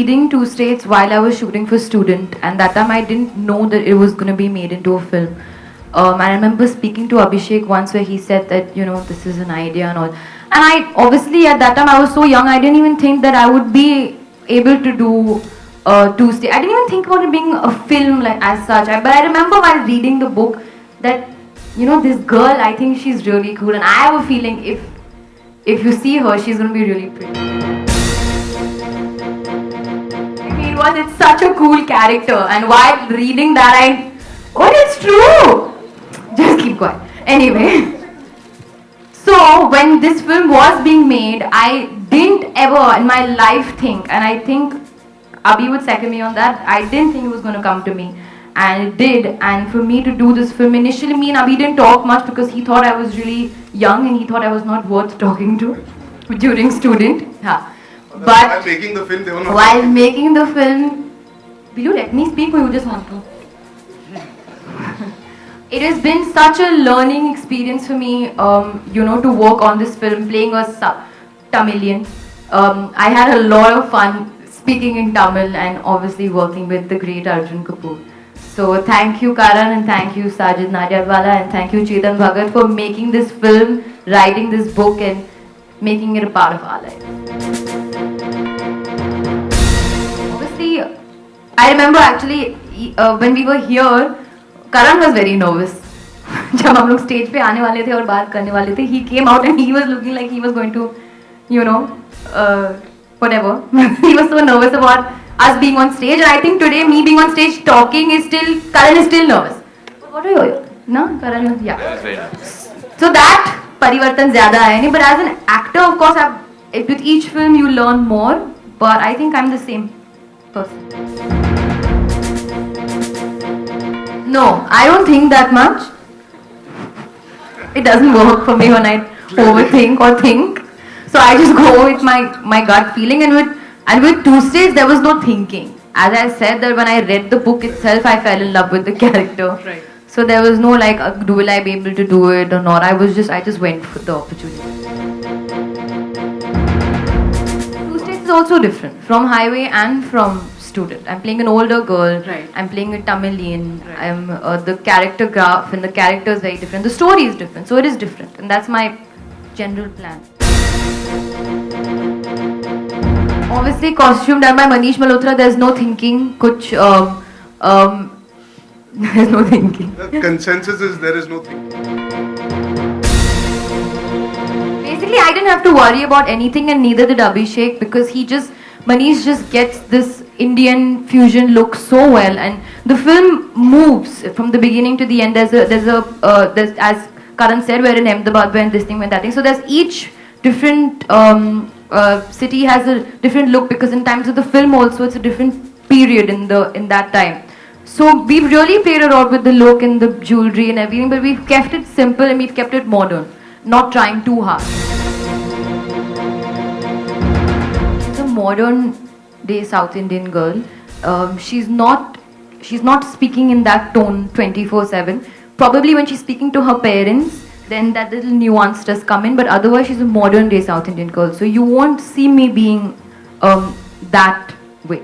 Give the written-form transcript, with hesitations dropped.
reading Two States while I was shooting for Student, and that time I didn't know that it was going to be made into a film. I remember speaking to Abhishek once where he said that, this is an idea and all. And I, obviously at that time I was so young, I didn't even think that I would be able to do Two States. I didn't even think about it being a film like as such. But I remember while reading the book that, this girl, I think she's really cool. And I have a feeling if you see her, she's going to be really pretty. It's such a cool character, and while reading that it's true! Just keep quiet. Anyway, so when this film was being made, I didn't ever in my life think, and I think Abhi would second me on that, I didn't think it was going to come to me. And it did, and for me to do this film, initially me and Abhi didn't talk much because he thought I was really young and he thought I was not worth talking to during Student. Yeah. But while making the film, they were not. While making the film, will you let me speak or you just want to? It has been such a learning experience for me, to work on this film, playing a Tamilian. I had a lot of fun speaking in Tamil and obviously working with the great Arjun Kapoor. So thank you Karan and thank you Sajid Nadiadwala and thank you Chetan Bhagat for making this film, writing this book and making it a part of our life. Obviously, I remember actually when we were here, Karan was very nervous. जब हम लोग stage पे आने वाले थे और बात करने वाले थे, he came out and he was looking like he was going to, whatever. He was so nervous about us being on stage, and I think today me being on stage talking Karan is still nervous. What are you? No, Karan, yeah. That was very nice. So that परिवर्तन ज़्यादा आया नहीं, but as an actor, of course, with each film you learn more. But I think I'm the same person. No, I don't think that much. It doesn't work for me when I overthink or think. So I just go with my gut feeling, and with Two States there was no thinking. As I said that when I read the book itself, I fell in love with the character. Right. So there was no like, will I be able to do it or not? I just went for the opportunity. Two States is also different from Highway and from Student. I'm playing an older girl. Right. I'm playing a Tamilian. Right. I'm the character graph and the character is very different. The story is different, so it is different, and that's my general plan. Obviously, costume done by Manish Malhotra. There's no thinking. There's no thinking. The consensus is there is no thinking. Basically, I didn't have to worry about anything, and neither did Abhishek, because Manish just gets this Indian fusion look so well, and the film moves from the beginning to the end. There's as Karan said, we're in Ahmedabad, we're in this thing, we're in that thing. So there's each different city has a different look, because in times of the film also it's a different period in that time. So we've really played around with the look and the jewelry and everything, but we've kept it simple and we've kept it modern, not trying too hard. She's a modern day South Indian girl. She's not speaking in that tone 24/7. Probably when she's speaking to her parents, then that little nuance does come in, but otherwise she's a modern day South Indian girl. So you won't see me being that way.